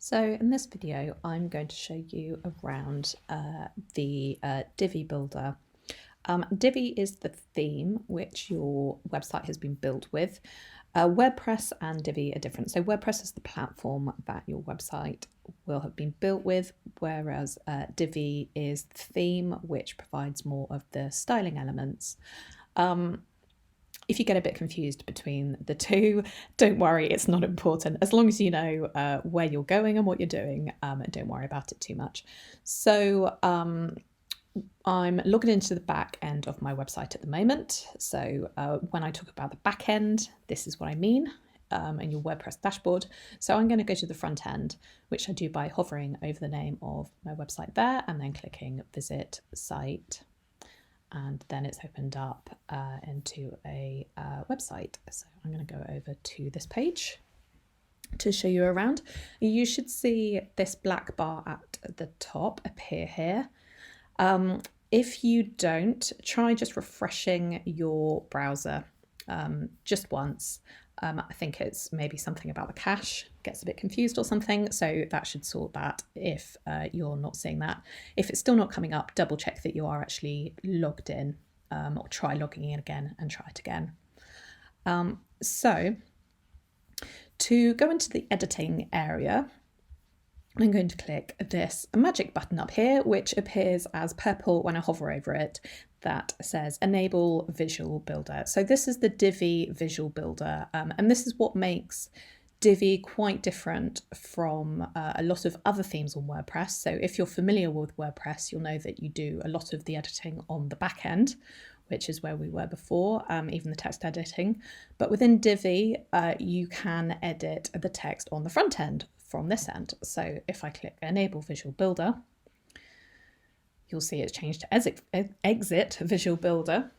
So in this video, I'm going to show you around the Divi builder. Divi is the theme which your website has been built with. WordPress and Divi are different. So WordPress is the platform that your website will have been built with, whereas Divi is the theme which provides more of the styling elements. If you get a bit confused between the two, don't worry, it's not important. As long as you know where you're going and what you're doing, don't worry about it too much. So I'm logging into the back end of my website at the moment. So when I talk about the back end, this is what I mean in your WordPress dashboard. So I'm going to go to the front end, which I do by hovering over the name of my website there and then clicking Visit Site. And then it's opened up into a website. So I'm going to go over to this page to show you around. You should see this black bar at the top appear here. If you don't, try just refreshing your browser just once. I think it's maybe something about the cache gets a bit confused or something, so that should sort that if you're not seeing that. If it's still not coming up, double check that you are actually logged in, or try logging in again and try it again. So to go into the editing area, I'm going to click this magic button up here, which appears as purple when I hover over it, that says Enable Visual Builder. So this is the Divi Visual Builder, and this is what makes Divi quite different from a lot of other themes on WordPress. So if you're familiar with WordPress, you'll know that you do a lot of the editing on the back end, which is where we were before, even the text editing. But within Divi, you can edit the text on the front end from this end. So if I click Enable Visual Builder, you'll see it's changed to Exit Visual Builder,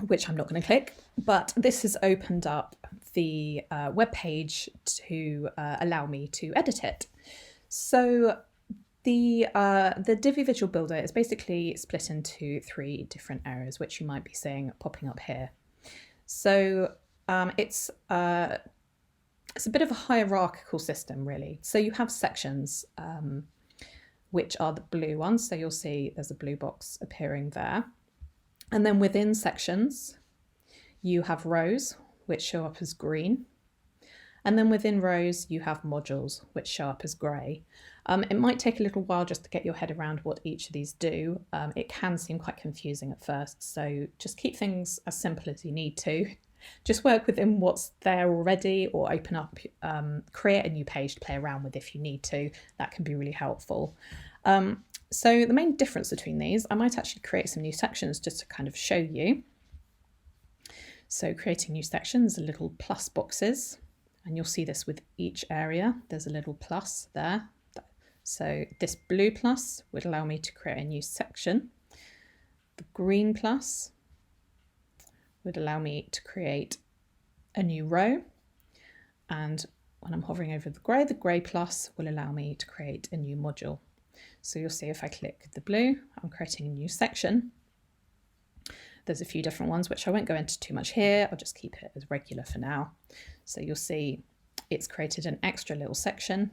which I'm not going to click, but this has opened up the web page to allow me to edit it. So the Divi Visual Builder is basically split into three different areas, which you might be seeing popping up here. So it's a bit of a hierarchical system, really. So you have sections, which are the blue ones. So you'll see there's a blue box appearing there. And then within sections, you have rows, which show up as green. And then within rows, you have modules, which show up as grey. It might take a little while just to get your head around what each of these do. It can seem quite confusing at first, so just keep things as simple as you need to. Just work within what's there already, or open up, create a new page to play around with if you need to. That can be really helpful. So the main difference between these, I might actually create some new sections just to kind of show you. So creating new sections are little plus boxes, and you'll see this with each area. There's a little plus there. So this blue plus would allow me to create a new section. The green plus would allow me to create a new row. And when I'm hovering over the grey plus will allow me to create a new module. So you'll see if I click the blue, I'm creating a new section. There's a few different ones, which I won't go into too much here. I'll just keep it as regular for now. So you'll see it's created an extra little section.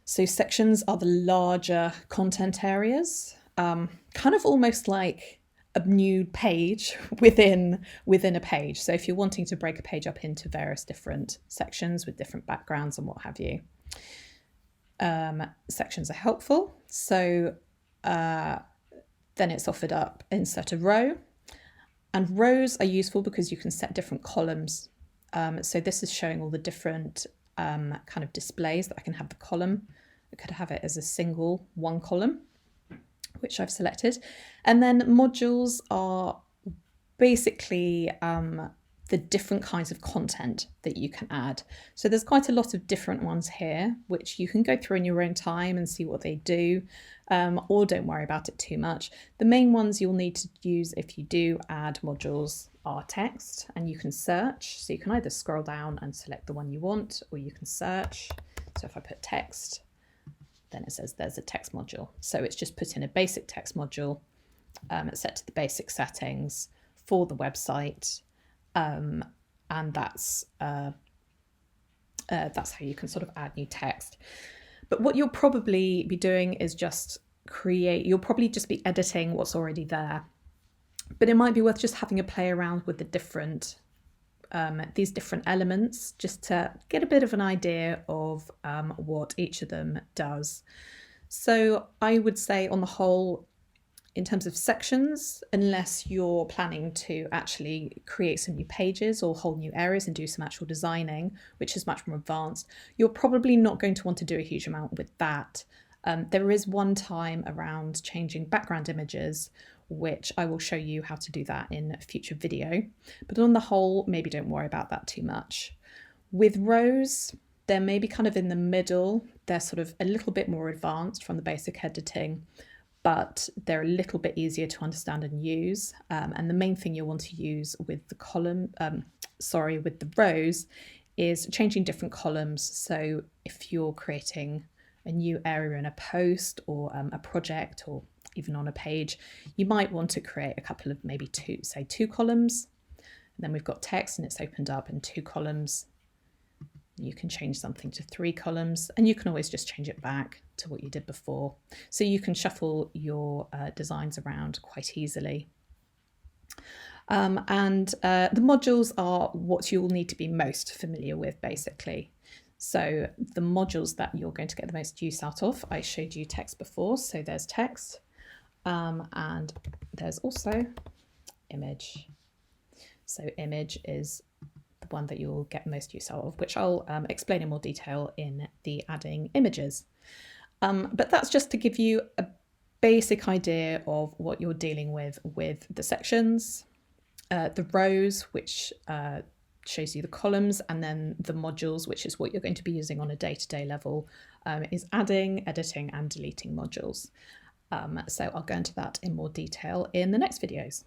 So sections are the larger content areas, kind of almost like a new page within a page. So if you're wanting to break a page up into various different sections with different backgrounds and what have you, sections are helpful. So then it's offered up insert a row, and rows are useful because you can set different columns. So this is showing all the different kind of displays that I can have the column. I could have it as a single one column, which I've selected. And then modules are basically the different kinds of content that you can add. So there's quite a lot of different ones here, which you can go through in your own time and see what they do, or don't worry about it too much. The main ones you'll need to use if you do add modules are text, and you can search. So you can either scroll down and select the one you want, or you can search. So if I put text, then it says there's a text module. So it's just put in a basic text module, it's set to the basic settings for the website. And that's That's how you can sort of add new text. But what you'll probably be doing is you'll probably just be editing what's already there. But it might be worth just having a play around with these different elements, just to get a bit of an idea of what each of them does. So I would say on the whole, in terms of sections, unless you're planning to actually create some new pages or whole new areas and do some actual designing, which is much more advanced, you're probably not going to want to do a huge amount with that. There is one time around changing background images, which I will show you how to do that in a future video. But on the whole, maybe don't worry about that too much. With rows, they're maybe kind of in the middle. They're sort of a little bit more advanced from the basic editing, but they're a little bit easier to understand and use. And the main thing you'll want to use with with the rows is changing different columns. So if you're creating a new area in a post or a project or even on a page, you might want to create a couple of maybe two columns. And then we've got text and it's opened up in 2 columns. You can change something to 3 columns, and you can always just change it back to what you did before. So you can shuffle your designs around quite easily. The modules are what you'll need to be most familiar with, basically. So the modules that you're going to get the most use out of, I showed you text before, so there's text, and there's also image. So image is the one that you'll get most use out of, which I'll explain in more detail in the adding images. But that's just to give you a basic idea of what you're dealing with the sections, the rows, which shows you the columns, and then the modules, which is what you're going to be using on a day-to-day level, is adding, editing, and deleting modules. So I'll go into that in more detail in the next videos.